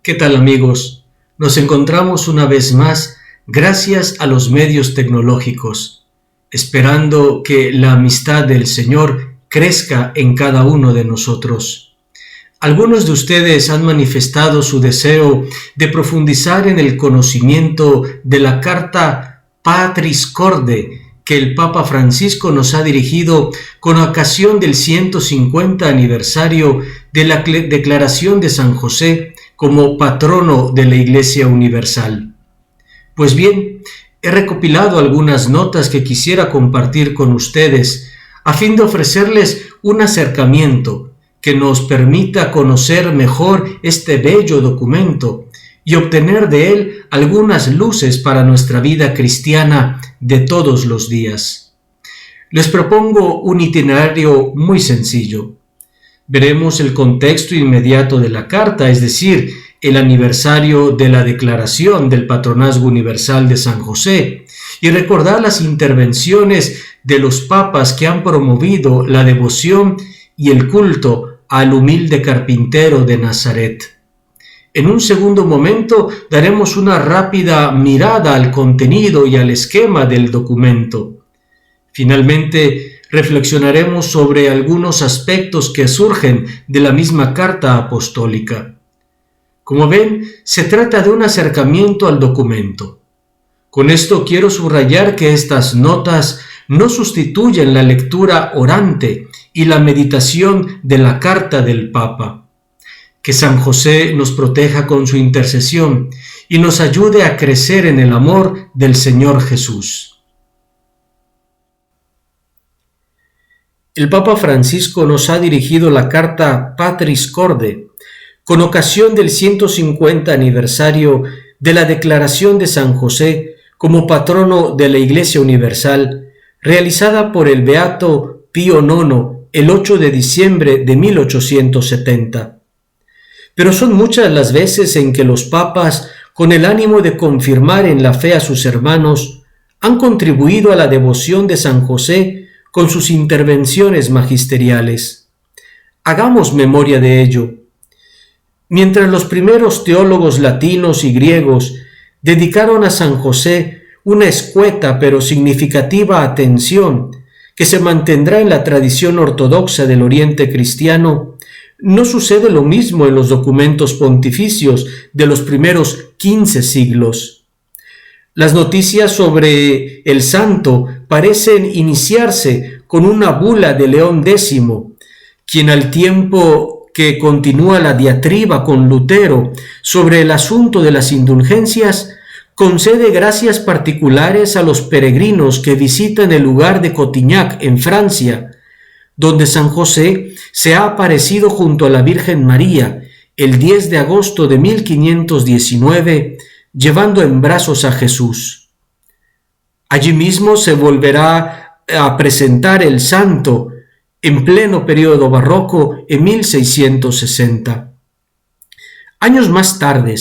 ¿Qué tal, amigos? Nos encontramos una vez más gracias a los medios tecnológicos, esperando que la amistad del Señor crezca en cada uno de nosotros. Algunos de ustedes han manifestado su deseo de profundizar en el conocimiento de la carta Patris Corde que el Papa Francisco nos ha dirigido con ocasión del 150 aniversario de la declaración de San José como patrono de la Iglesia Universal. Pues bien, he recopilado algunas notas que quisiera compartir con ustedes a fin de ofrecerles un acercamiento que nos permita conocer mejor este bello documento y obtener de él algunas luces para nuestra vida cristiana de todos los días. Les propongo un itinerario muy sencillo. Veremos el contexto inmediato de la carta, es decir, el aniversario de la declaración del Patronazgo Universal de San José, y recordar las intervenciones de los papas que han promovido la devoción y el culto al humilde carpintero de Nazaret. En un segundo momento daremos una rápida mirada al contenido y al esquema del documento. Finalmente, reflexionaremos sobre algunos aspectos que surgen de la misma carta apostólica. Como ven, se trata de un acercamiento al documento. Con esto quiero subrayar que estas notas no sustituyen la lectura orante y la meditación de la carta del Papa. Que San José nos proteja con su intercesión y nos ayude a crecer en el amor del Señor Jesús. El Papa Francisco nos ha dirigido la carta Patris Corde con ocasión del 150 aniversario de la declaración de San José como patrono de la Iglesia Universal, realizada por el Beato Pío IX el 8 de diciembre de 1870. Pero son muchas las veces en que los papas, con el ánimo de confirmar en la fe a sus hermanos, han contribuido a la devoción de San José con sus intervenciones magisteriales. Hagamos memoria de ello. Mientras los primeros teólogos latinos y griegos dedicaron a San José una escueta pero significativa atención que se mantendrá en la tradición ortodoxa del Oriente cristiano, no sucede lo mismo en los documentos pontificios de los primeros 15 siglos. Las noticias sobre el santo parecen iniciarse con una bula de León X, quien al tiempo que continúa la diatriba con Lutero sobre el asunto de las indulgencias, concede gracias particulares a los peregrinos que visitan el lugar de Cotignac en Francia, donde San José se ha aparecido junto a la Virgen María el 10 de agosto de 1519, llevando en brazos a Jesús. Allí mismo se volverá a presentar el santo en pleno periodo barroco en 1660. Años más tarde,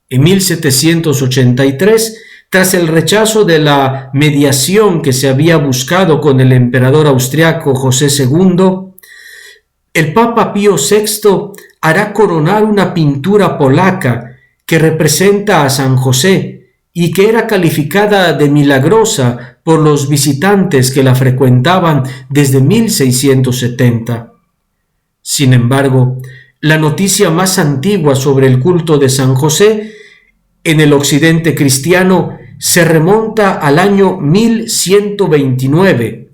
en 1783, tras el rechazo de la mediación que se había buscado con el emperador austriaco José II, el Papa Pío VI hará coronar una pintura polaca que representa a San José y que era calificada de milagrosa por los visitantes que la frecuentaban desde 1670. Sin embargo, la noticia más antigua sobre el culto de San José en el occidente cristiano se remonta al año 1129,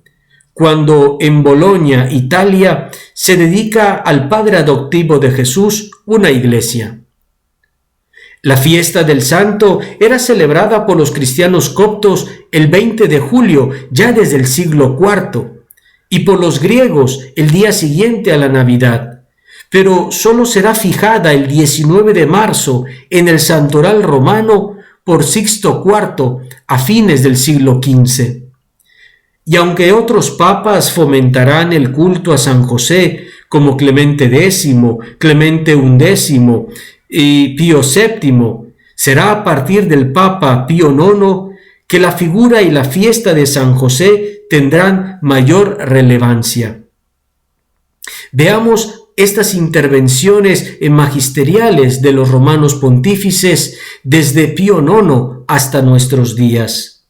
cuando en Bolonia, Italia, se dedica al Padre adoptivo de Jesús una iglesia. La fiesta del santo era celebrada por los cristianos coptos el 20 de julio, ya desde el siglo IV, y por los griegos el día siguiente a la Navidad, pero solo será fijada el 19 de marzo en el santoral romano por Sixto IV a fines del siglo XV. Y aunque otros papas fomentarán el culto a San José como Clemente X, Clemente XI y Pío VII, será a partir del Papa Pío IX que la figura y la fiesta de San José tendrán mayor relevancia. Veamos estas intervenciones magisteriales de los romanos pontífices desde Pío IX hasta nuestros días.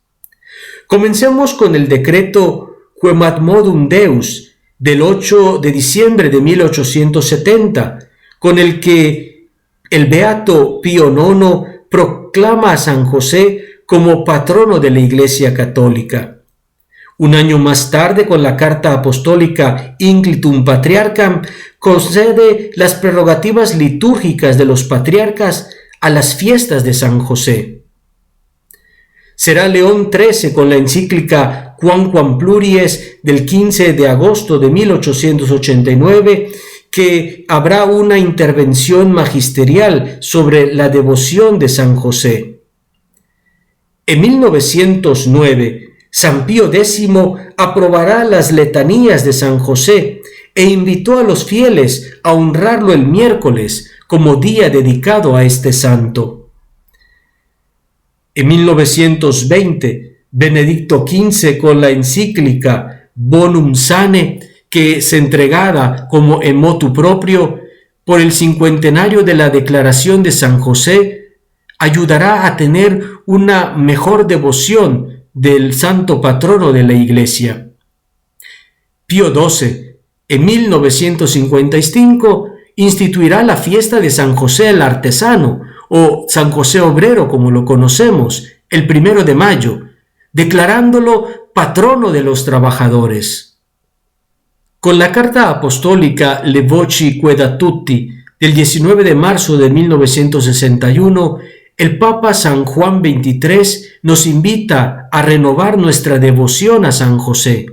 Comencemos con el decreto Quemadmodum Deus del 8 de diciembre de 1870, con el que el beato Pío IX proclama a San José como patrono de la Iglesia Católica. Un año más tarde, con la carta apostólica Inclitum Patriarcham, concede las prerrogativas litúrgicas de los patriarcas a las fiestas de San José. Será León XIII, con la encíclica Quamquam Pluries del 15 de agosto de 1889, que habrá una intervención magisterial sobre la devoción de San José. En 1909, San Pío X aprobará las letanías de San José e invitó a los fieles a honrarlo el miércoles como día dedicado a este santo. En 1920, Benedicto XV, con la encíclica Bonum Sane, que se entregada como en motu proprio por el cincuentenario de la declaración de San José, ayudará a tener una mejor devoción del santo patrono de la Iglesia. Pío XII, en 1955, instituirá la fiesta de San José el Artesano, o San José Obrero como lo conocemos, el 1 de mayo, declarándolo patrono de los trabajadores. Con la carta apostólica Le Voci Quaeda Tutti del 19 de marzo de 1961, el Papa San Juan XXIII nos invita a renovar nuestra devoción a San José.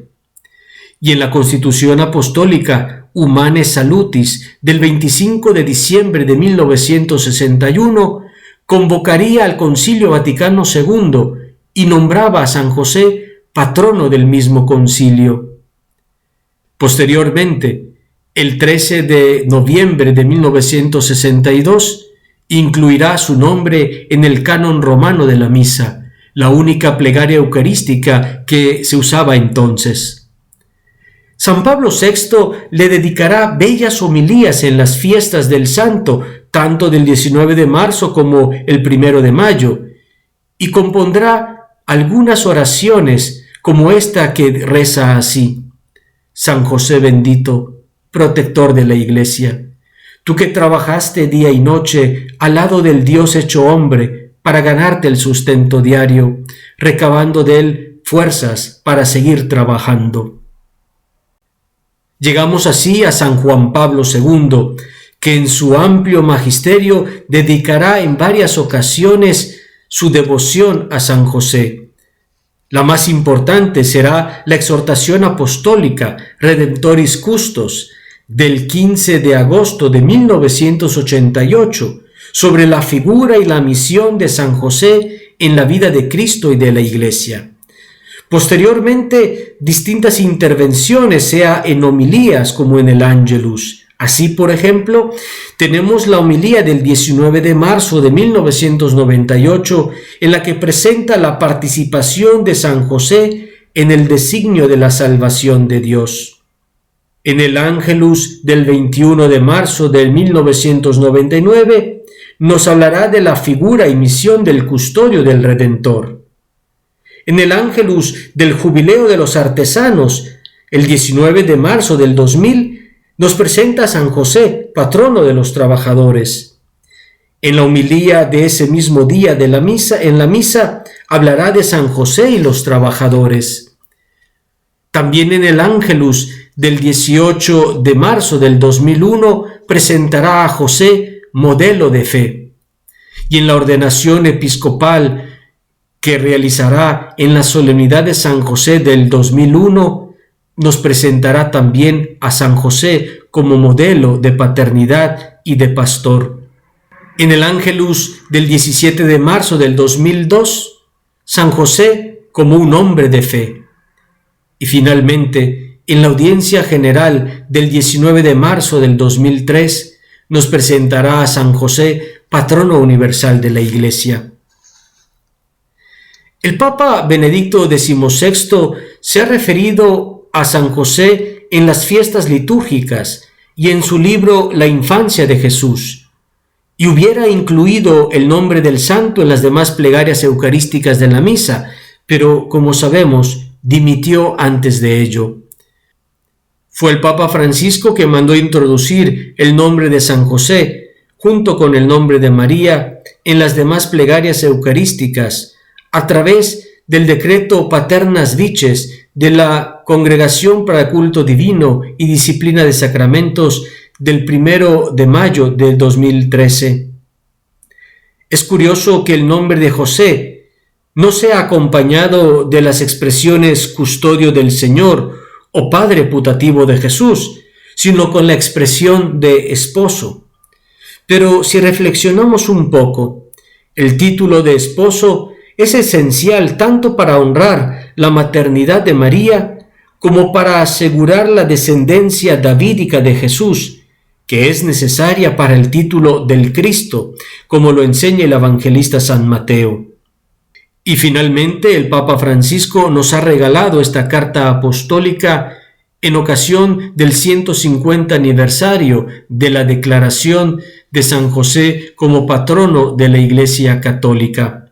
Y en la Constitución Apostólica Humanae Salutis del 25 de diciembre de 1961, convocaría al Concilio Vaticano II y nombraba a San José patrono del mismo concilio. Posteriormente, el 13 de noviembre de 1962, incluirá su nombre en el canon romano de la misa, la única plegaria eucarística que se usaba entonces. San Pablo VI le dedicará bellas homilías en las fiestas del santo, tanto del 19 de marzo como el 1 de mayo, y compondrá algunas oraciones como esta que reza así: San José bendito, protector de la Iglesia, tú que trabajaste día y noche al lado del Dios hecho hombre para ganarte el sustento diario, recabando de él fuerzas para seguir trabajando. Llegamos así a San Juan Pablo II, que en su amplio magisterio dedicará en varias ocasiones su devoción a San José. La más importante será la exhortación apostólica Redemptoris Custos, del 15 de agosto de 1988, sobre la figura y la misión de San José en la vida de Cristo y de la Iglesia. Posteriormente, distintas intervenciones, sea en homilías como en el Angelus. Así, por ejemplo, tenemos la homilía del 19 de marzo de 1998, en la que presenta la participación de San José en el designio de la salvación de Dios. En el Angelus del 21 de marzo de 1999 nos hablará de la figura y misión del custodio del Redentor. En el Angelus del Jubileo de los Artesanos, el 19 de marzo del 2000, nos presenta a San José, patrono de los trabajadores. En la homilía de ese mismo día de la misa, en la misa, hablará de San José y los trabajadores. También en el Angelus del 18 de marzo del 2001 presentará a José, modelo de fe. Y en la ordenación episcopal que realizará en la solemnidad de San José del 2001, nos presentará también a San José como modelo de paternidad y de pastor. En el Angelus del 17 de marzo del 2002, San José como un hombre de fe. Y finalmente, en la audiencia general del 19 de marzo del 2003, nos presentará a San José, patrono universal de la Iglesia. El Papa Benedicto XVI se ha referido a San José en las fiestas litúrgicas y en su libro La infancia de Jesús, y hubiera incluido el nombre del santo en las demás plegarias eucarísticas de la misa, pero como sabemos, dimitió antes de ello. Fue el Papa Francisco que mandó introducir el nombre de San José, junto con el nombre de María, en las demás plegarias eucarísticas, a través del decreto Paternas Vices de la Congregación para Culto Divino y Disciplina de Sacramentos del 1 de mayo del 2013. Es curioso que el nombre de José no sea acompañado de las expresiones custodio del Señor o padre putativo de Jesús, sino con la expresión de esposo. Pero si reflexionamos un poco, el título de esposo es esencial tanto para honrar la maternidad de María como para asegurar la descendencia davídica de Jesús, que es necesaria para el título del Cristo, como lo enseña el evangelista San Mateo. Y finalmente el Papa Francisco nos ha regalado esta carta apostólica en ocasión del 150 aniversario de la declaración de San José como patrono de la Iglesia Católica.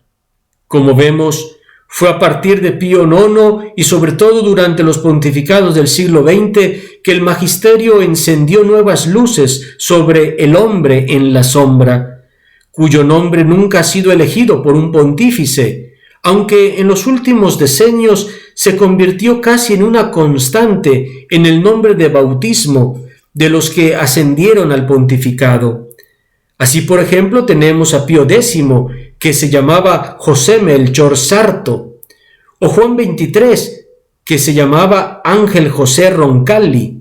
Como vemos, fue a partir de Pío IX y sobre todo durante los pontificados del siglo XX que el magisterio encendió nuevas luces sobre el hombre en la sombra, cuyo nombre nunca ha sido elegido por un pontífice, aunque en los últimos decenios se convirtió casi en una constante en el nombre de bautismo de los que ascendieron al pontificado. Así, por ejemplo, tenemos a Pío X, que se llamaba José Melchor Sarto, o Juan XXIII, que se llamaba Ángel José Roncalli.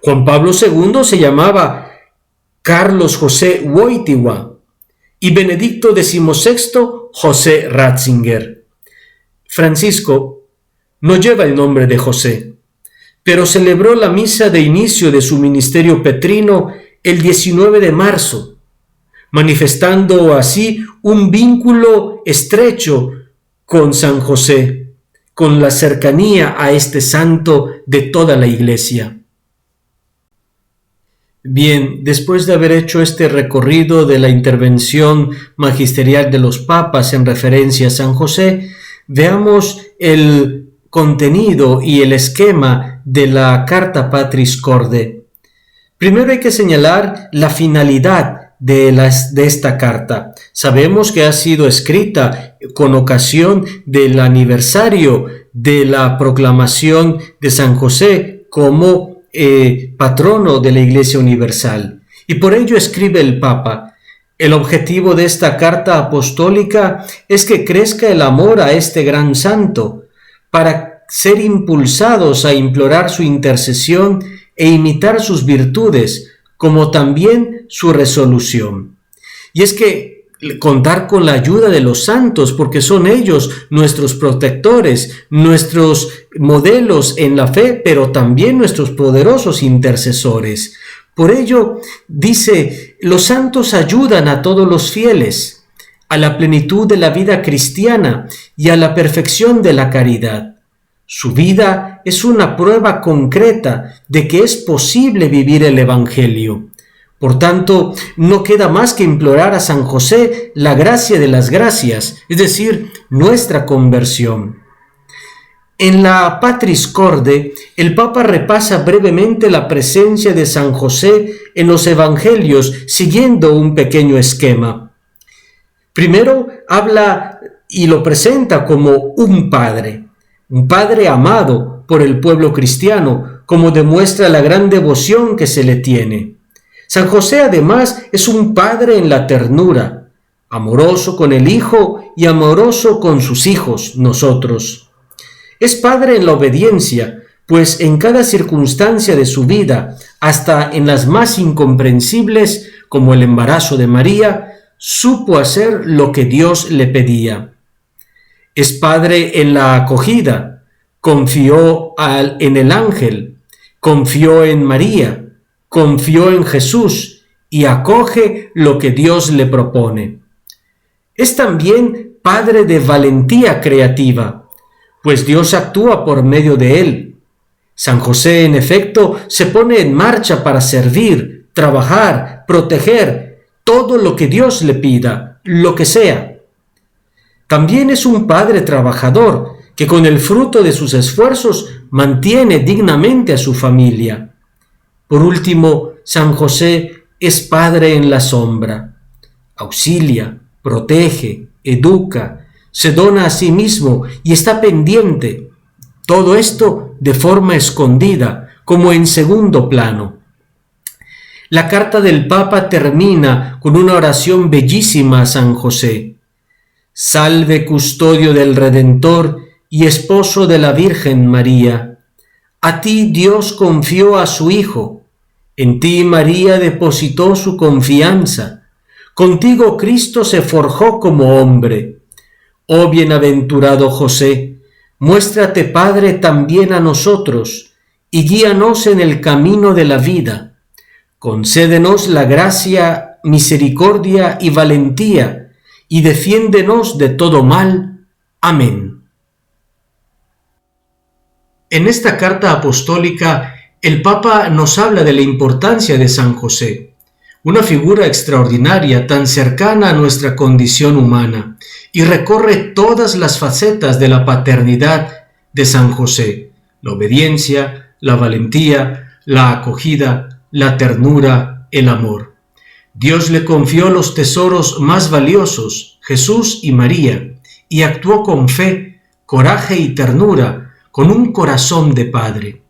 Juan Pablo II se llamaba Carlos José Wojtyła y Benedicto XVI José Ratzinger. Francisco no lleva el nombre de José, pero celebró la misa de inicio de su ministerio petrino el 19 de marzo, manifestando así un vínculo estrecho con San José, con la cercanía a este santo de toda la Iglesia. Bien, después de haber hecho este recorrido de la intervención magisterial de los papas en referencia a San José, veamos el contenido y el esquema de la Carta Patris Corde. Primero hay que señalar la finalidad de esta carta. Sabemos que ha sido escrita con ocasión del aniversario de la proclamación de San José como patrono de la Iglesia Universal. Y por ello escribe el Papa: el objetivo de esta carta apostólica es que crezca el amor a este gran santo, para ser impulsados a implorar su intercesión e imitar sus virtudes, como también su resolución. Y es que contar con la ayuda de los santos, porque son ellos nuestros protectores, nuestros modelos en la fe, pero también nuestros poderosos intercesores. Por ello, dice, los santos ayudan a todos los fieles, a la plenitud de la vida cristiana y a la perfección de la caridad. Su vida es una prueba concreta de que es posible vivir el Evangelio. Por tanto, no queda más que implorar a San José la gracia de las gracias, es decir, nuestra conversión. En la Patris Corde, el Papa repasa brevemente la presencia de San José en los Evangelios, siguiendo un pequeño esquema. Primero habla y lo presenta como un padre amado por el pueblo cristiano, como demuestra la gran devoción que se le tiene. San José además es un padre en la ternura, amoroso con el Hijo y amoroso con sus hijos, nosotros. Es padre en la obediencia, pues en cada circunstancia de su vida, hasta en las más incomprensibles, como el embarazo de María, supo hacer lo que Dios le pedía. Es padre en la acogida, confió en el ángel, confió en María, confió en Jesús y acoge lo que Dios le propone. Es también padre de valentía creativa, pues Dios actúa por medio de él. San José, en efecto, se pone en marcha para servir, trabajar, proteger, todo lo que Dios le pida, lo que sea. También es un padre trabajador que con el fruto de sus esfuerzos mantiene dignamente a su familia. Por último, San José es padre en la sombra. Auxilia, protege, educa, se dona a sí mismo y está pendiente. Todo esto de forma escondida, como en segundo plano. La carta del Papa termina con una oración bellísima a San José. Salve, custodio del Redentor y esposo de la Virgen María. A ti Dios confió a su Hijo. En ti María depositó su confianza. Contigo Cristo se forjó como hombre. Oh bienaventurado José, muéstrate Padre también a nosotros y guíanos en el camino de la vida. Concédenos la gracia, misericordia y valentía y defiéndenos de todo mal. Amén. En esta carta apostólica, el Papa nos habla de la importancia de San José, una figura extraordinaria tan cercana a nuestra condición humana, y recorre todas las facetas de la paternidad de San José: la obediencia, la valentía, la acogida, la ternura, el amor. Dios le confió los tesoros más valiosos, Jesús y María, y actuó con fe, coraje y ternura, con un corazón de padre.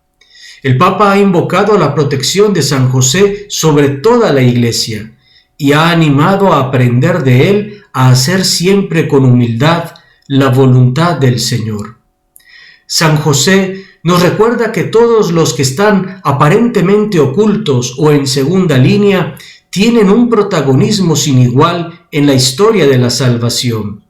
El Papa ha invocado la protección de San José sobre toda la Iglesia y ha animado a aprender de él a hacer siempre con humildad la voluntad del Señor. San José nos recuerda que todos los que están aparentemente ocultos o en segunda línea tienen un protagonismo sin igual en la historia de la salvación.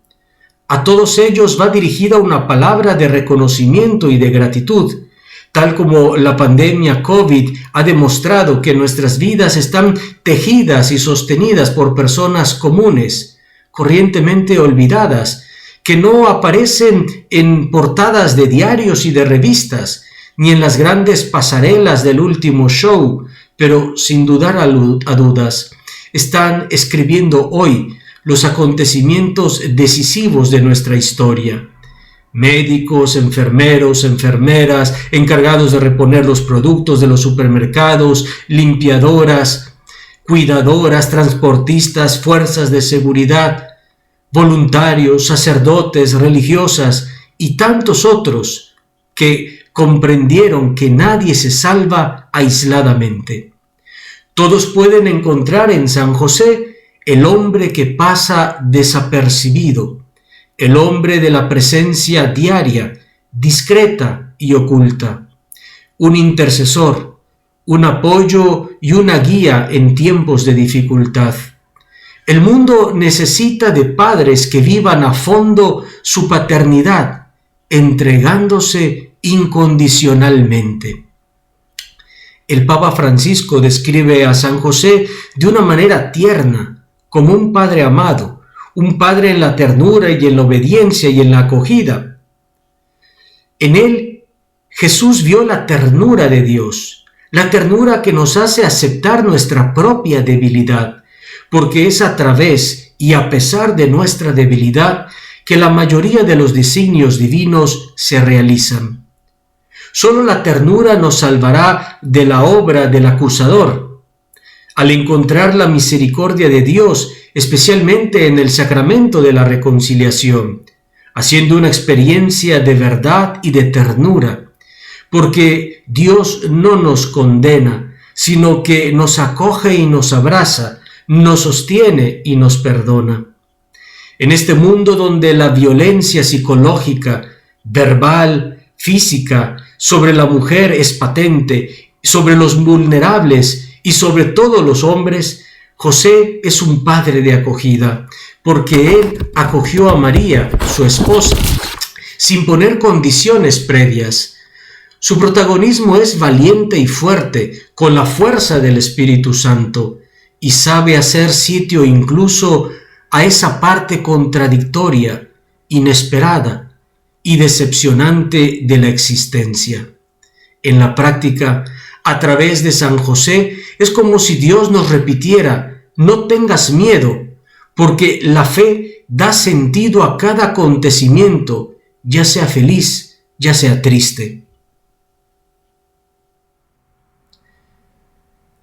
A todos ellos va dirigida una palabra de reconocimiento y de gratitud, tal como la pandemia COVID ha demostrado que nuestras vidas están tejidas y sostenidas por personas comunes, corrientemente olvidadas, que no aparecen en portadas de diarios y de revistas, ni en las grandes pasarelas del último show, pero sin dudar a dudas, están escribiendo hoy los acontecimientos decisivos de nuestra historia. Médicos, enfermeros, enfermeras, encargados de reponer los productos de los supermercados, limpiadoras, cuidadoras, transportistas, fuerzas de seguridad, voluntarios, sacerdotes, religiosas y tantos otros que comprendieron que nadie se salva aisladamente. Todos pueden encontrar en San José el hombre que pasa desapercibido, el hombre de la presencia diaria, discreta y oculta, un intercesor, un apoyo y una guía en tiempos de dificultad. El mundo necesita de padres que vivan a fondo su paternidad, entregándose incondicionalmente. El Papa Francisco describe a San José de una manera tierna, como un padre amado, un padre en la ternura y en la obediencia y en la acogida. En él, Jesús vio la ternura de Dios, la ternura que nos hace aceptar nuestra propia debilidad, porque es a través y a pesar de nuestra debilidad que la mayoría de los designios divinos se realizan. Solo la ternura nos salvará de la obra del acusador. Al encontrar la misericordia de Dios, especialmente en el sacramento de la reconciliación, haciendo una experiencia de verdad y de ternura, porque Dios no nos condena, sino que nos acoge y nos abraza, nos sostiene y nos perdona. En este mundo donde la violencia psicológica, verbal, física, sobre la mujer es patente, sobre los vulnerables y sobre todos los hombres, José es un padre de acogida, porque él acogió a María, su esposa, sin poner condiciones previas. Su protagonismo es valiente y fuerte, con la fuerza del Espíritu Santo, y sabe hacer sitio incluso a esa parte contradictoria, inesperada y decepcionante de la existencia. En la práctica, a través de San José, es como si Dios nos repitiera: no tengas miedo, porque la fe da sentido a cada acontecimiento, ya sea feliz, ya sea triste.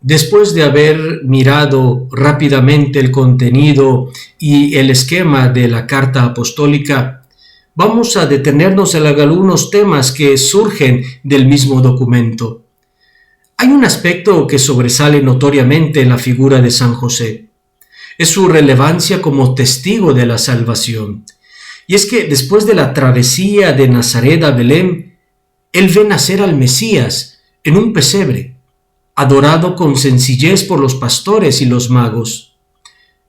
Después de haber mirado rápidamente el contenido y el esquema de la carta apostólica, vamos a detenernos en algunos temas que surgen del mismo documento. Hay un aspecto que sobresale notoriamente en la figura de San José. Es su relevancia como testigo de la salvación. Y es que después de la travesía de Nazaret a Belén, él ve nacer al Mesías en un pesebre, adorado con sencillez por los pastores y los magos.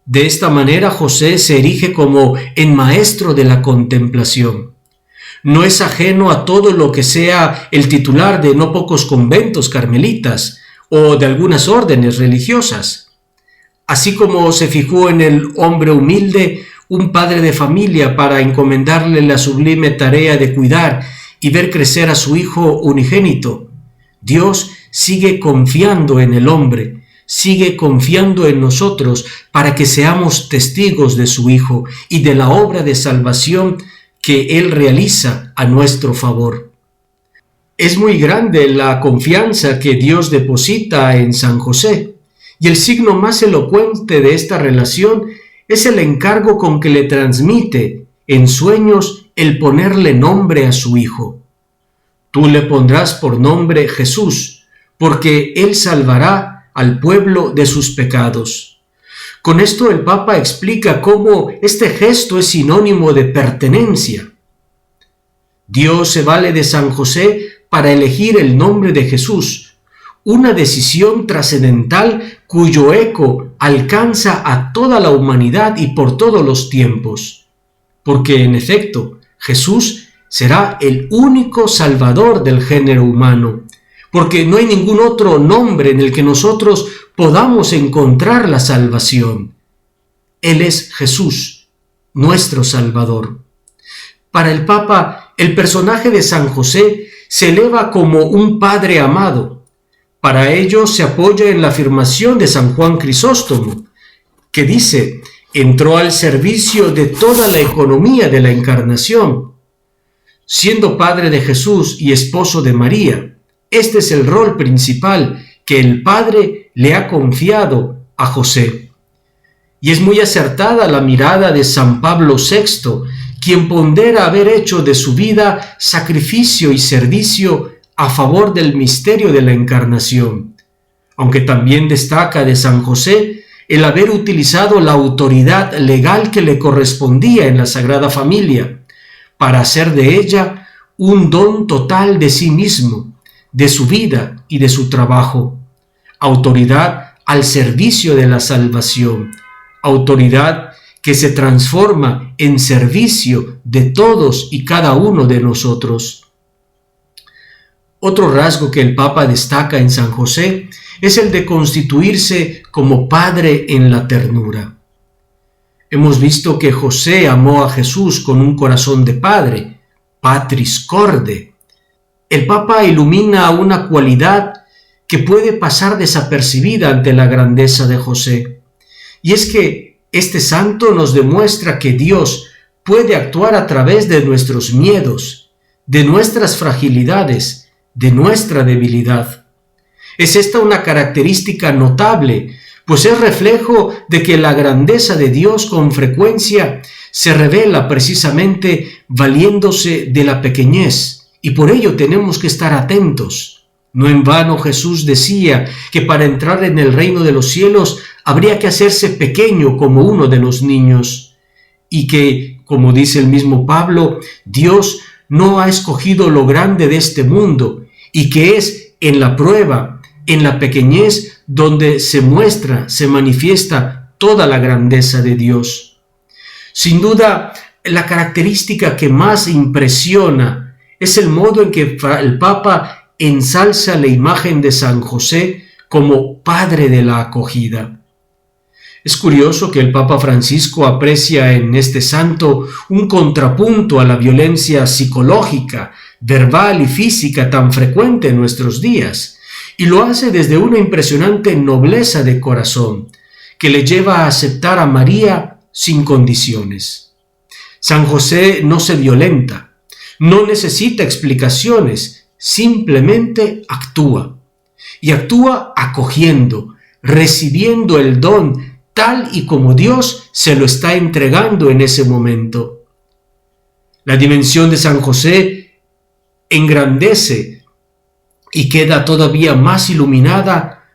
De esta manera José se erige como el maestro de la contemplación. No es ajeno a todo lo que sea el titular de no pocos conventos carmelitas o de algunas órdenes religiosas. Así como se fijó en el hombre humilde, un padre de familia, para encomendarle la sublime tarea de cuidar y ver crecer a su hijo unigénito, Dios sigue confiando en el hombre, sigue confiando en nosotros para que seamos testigos de su Hijo y de la obra de salvación que Él realiza a nuestro favor. Es muy grande la confianza que Dios deposita en San José, y el signo más elocuente de esta relación es el encargo con que le transmite en sueños el ponerle nombre a su Hijo. Tú le pondrás por nombre Jesús, porque Él salvará al pueblo de sus pecados. Con esto el Papa explica cómo este gesto es sinónimo de pertenencia. Dios se vale de San José para elegir el nombre de Jesús, una decisión trascendental cuyo eco alcanza a toda la humanidad y por todos los tiempos. Porque en efecto, Jesús será el único salvador del género humano, porque no hay ningún otro nombre en el que nosotros podamos encontrar la salvación. Él es Jesús, nuestro Salvador. Para el Papa, el personaje de San José se eleva como un padre amado. Para ello se apoya en la afirmación de San Juan Crisóstomo, que dice: entró al servicio de toda la economía de la encarnación. Siendo padre de Jesús y esposo de María, este es el rol principal que el Padre le ha confiado a José. Y es muy acertada la mirada de San Pablo VI, quien pondera haber hecho de su vida sacrificio y servicio a favor del misterio de la encarnación, aunque también destaca de San José el haber utilizado la autoridad legal que le correspondía en la Sagrada Familia, para hacer de ella un don total de sí mismo, de su vida y de su trabajo, autoridad al servicio de la salvación, autoridad que se transforma en servicio de todos y cada uno de nosotros. Otro rasgo que el Papa destaca en San José es el de constituirse como padre en la ternura. Hemos visto que José amó a Jesús con un corazón de padre, patris corde. El Papa ilumina una cualidad que puede pasar desapercibida ante la grandeza de José, y es que este santo nos demuestra que Dios puede actuar a través de nuestros miedos, de nuestras fragilidades, de nuestra debilidad. Es esta una característica notable, pues es reflejo de que la grandeza de Dios con frecuencia se revela precisamente valiéndose de la pequeñez, y por ello tenemos que estar atentos. No en vano Jesús decía que para entrar en el reino de los cielos habría que hacerse pequeño como uno de los niños, y que, como dice el mismo Pablo, Dios no ha escogido lo grande de este mundo, y que es en la prueba, en la pequeñez, donde se muestra, se manifiesta toda la grandeza de Dios. Sin duda, la característica que más impresiona es el modo en que el Papa ensalza la imagen de San José como padre de la acogida. Es curioso que el Papa Francisco aprecia en este santo un contrapunto a la violencia psicológica, verbal y física tan frecuente en nuestros días, y lo hace desde una impresionante nobleza de corazón, que le lleva a aceptar a María sin condiciones. San José no se violenta, no necesita explicaciones, simplemente actúa. Y actúa acogiendo, recibiendo el don tal y como Dios se lo está entregando en ese momento. La dimensión de San José engrandece y queda todavía más iluminada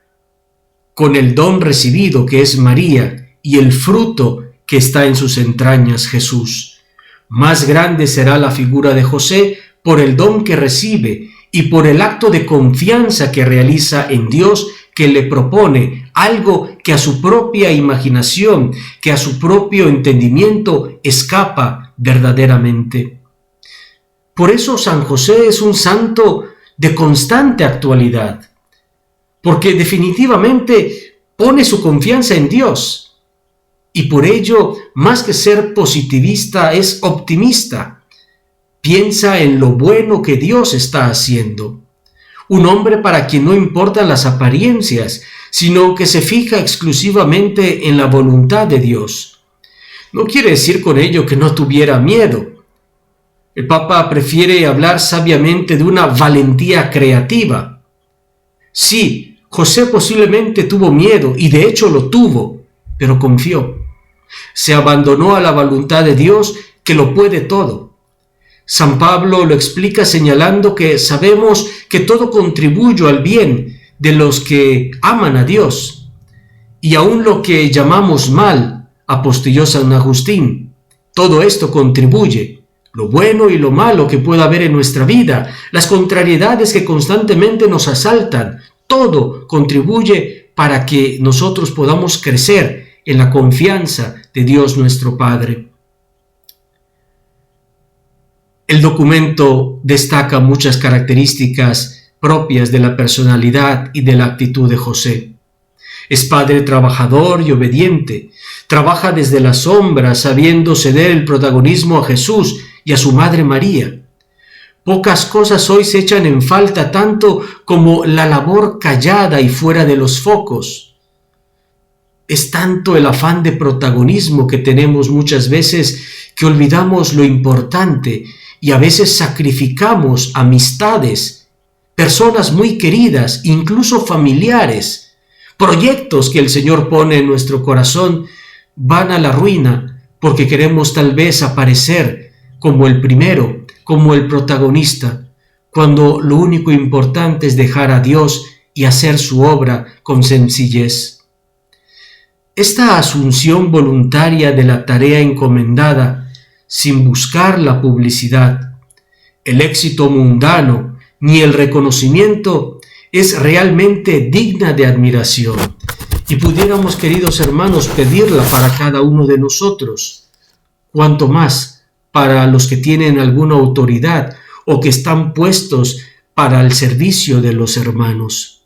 con el don recibido, que es María, y el fruto que está en sus entrañas, Jesús. Más grande será la figura de José por el don que recibe y por el acto de confianza que realiza en Dios, que le propone algo que a su propia imaginación, que a su propio entendimiento escapa verdaderamente. Por eso San José es un santo de constante actualidad, porque definitivamente pone su confianza en Dios, y por ello, más que ser positivista, es optimista. Piensa en lo bueno que Dios está haciendo. Un hombre para quien no importan las apariencias, sino que se fija exclusivamente en la voluntad de Dios. No quiere decir con ello que no tuviera miedo. El Papa prefiere hablar sabiamente de una valentía creativa. Sí, José posiblemente tuvo miedo, y de hecho lo tuvo, pero confió. Se abandonó a la voluntad de Dios, que lo puede todo. San Pablo lo explica señalando que sabemos que todo contribuye al bien de los que aman a Dios. Y aun lo que llamamos mal, apostilló San Agustín, todo esto contribuye. Lo bueno y lo malo que pueda haber en nuestra vida, las contrariedades que constantemente nos asaltan, todo contribuye para que nosotros podamos crecer en la confianza de Dios nuestro Padre. El documento destaca muchas características propias de la personalidad y de la actitud de José. Es padre trabajador y obediente, trabaja desde la sombra sabiendo ceder el protagonismo a Jesús y a su madre María. Pocas cosas hoy se echan en falta tanto como la labor callada y fuera de los focos. Es tanto el afán de protagonismo que tenemos muchas veces que olvidamos lo importante y a veces sacrificamos amistades, personas muy queridas, incluso familiares. Proyectos que el Señor pone en nuestro corazón van a la ruina porque queremos tal vez aparecer como el primero, como el protagonista, cuando lo único importante es dejar a Dios y hacer su obra con sencillez. Esta asunción voluntaria de la tarea encomendada, sin buscar la publicidad, el éxito mundano ni el reconocimiento, es realmente digna de admiración. Y pudiéramos, queridos hermanos, pedirla para cada uno de nosotros, cuanto más para los que tienen alguna autoridad o que están puestos para el servicio de los hermanos.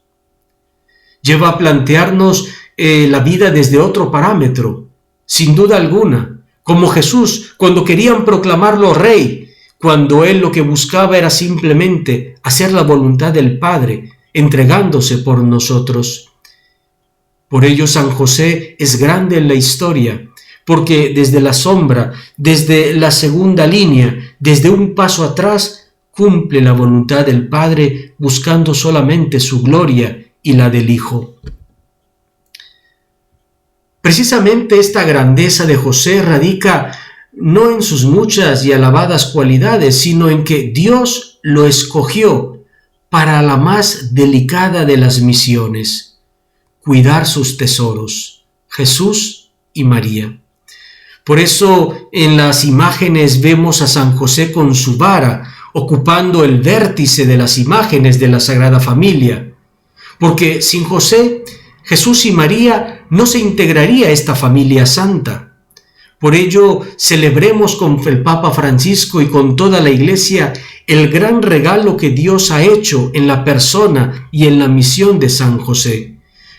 Lleva a plantearnos la vida desde otro parámetro, sin duda alguna, como Jesús cuando querían proclamarlo rey, cuando él lo que buscaba era simplemente hacer la voluntad del Padre, entregándose por nosotros. Por ello San José es grande en la historia, porque desde la sombra, desde la segunda línea, desde un paso atrás, cumple la voluntad del Padre buscando solamente su gloria y la del Hijo. Precisamente esta grandeza de José radica no en sus muchas y alabadas cualidades, sino en que Dios lo escogió para la más delicada de las misiones, cuidar sus tesoros, Jesús y María. Por eso en las imágenes vemos a San José con su vara, ocupando el vértice de las imágenes de la Sagrada Familia, porque sin José, Jesús y María no se integraría esta familia santa. Por ello, celebremos con el Papa Francisco y con toda la Iglesia el gran regalo que Dios ha hecho en la persona y en la misión de San José.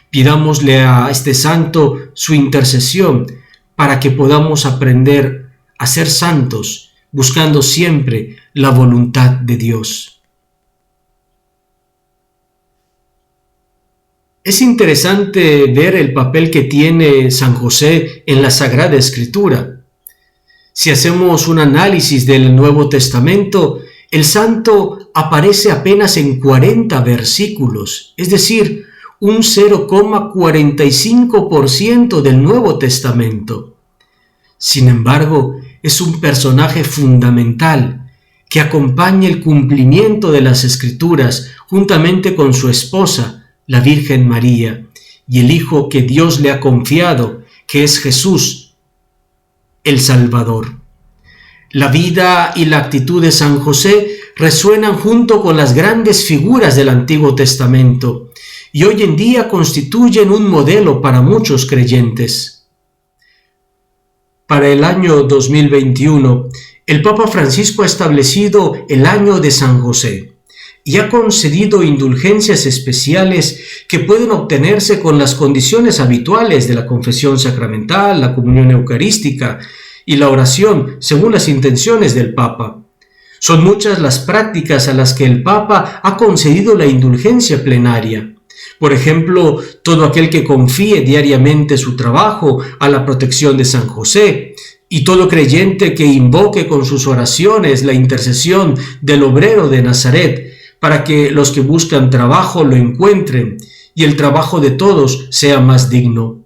Pidámosle a este santo su intercesión para que podamos aprender a ser santos, buscando siempre la voluntad de Dios. Es interesante ver el papel que tiene San José en la Sagrada Escritura. Si hacemos un análisis del Nuevo Testamento, el santo aparece apenas en 40 versículos, es decir, un 0,45% del Nuevo Testamento. Sin embargo, es un personaje fundamental que acompaña el cumplimiento de las Escrituras juntamente con su esposa, la Virgen María, y el Hijo que Dios le ha confiado, que es Jesús, el Salvador. La vida y la actitud de San José resuenan junto con las grandes figuras del Antiguo Testamento y hoy en día constituyen un modelo para muchos creyentes. Para el año 2021, el Papa Francisco ha establecido el Año de San José y ha concedido indulgencias especiales que pueden obtenerse con las condiciones habituales de la confesión sacramental, la comunión eucarística y la oración según las intenciones del Papa. Son muchas las prácticas a las que el Papa ha concedido la indulgencia plenaria. Por ejemplo, todo aquel que confíe diariamente su trabajo a la protección de San José, y todo creyente que invoque con sus oraciones la intercesión del obrero de Nazaret, para que los que buscan trabajo lo encuentren y el trabajo de todos sea más digno.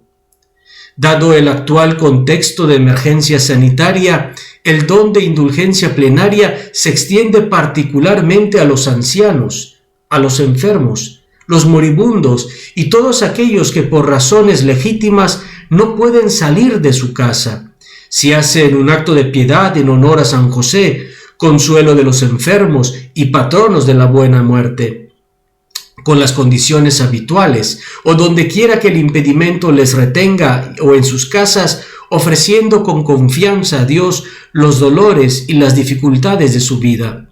Dado el actual contexto de emergencia sanitaria, el don de indulgencia plenaria se extiende particularmente a los ancianos, a los enfermos, los moribundos y todos aquellos que por razones legítimas no pueden salir de su casa. Si hacen un acto de piedad en honor a San José, consuelo de los enfermos y patronos de la buena muerte, con las condiciones habituales, o donde quiera que el impedimento les retenga, o en sus casas, ofreciendo con confianza a Dios los dolores y las dificultades de su vida.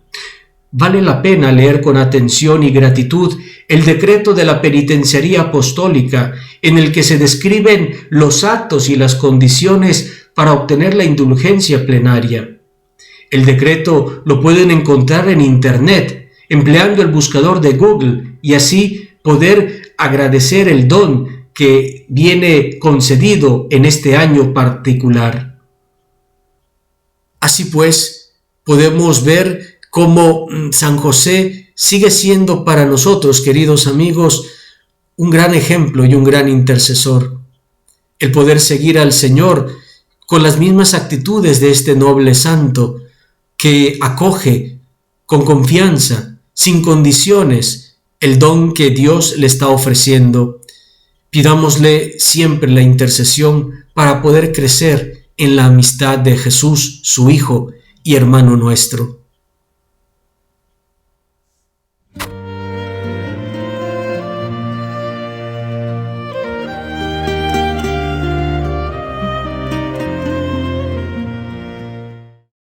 Vale la pena leer con atención y gratitud el decreto de la Penitenciaría Apostólica, en el que se describen los actos y las condiciones para obtener la indulgencia plenaria. El decreto lo pueden encontrar en Internet, empleando el buscador de Google, y así poder agradecer el don que viene concedido en este año particular. Así pues, podemos ver cómo San José sigue siendo para nosotros, queridos amigos, un gran ejemplo y un gran intercesor. El poder seguir al Señor con las mismas actitudes de este noble santo, que acoge con confianza, sin condiciones, el don que Dios le está ofreciendo. Pidámosle siempre la intercesión para poder crecer en la amistad de Jesús, su Hijo y hermano nuestro.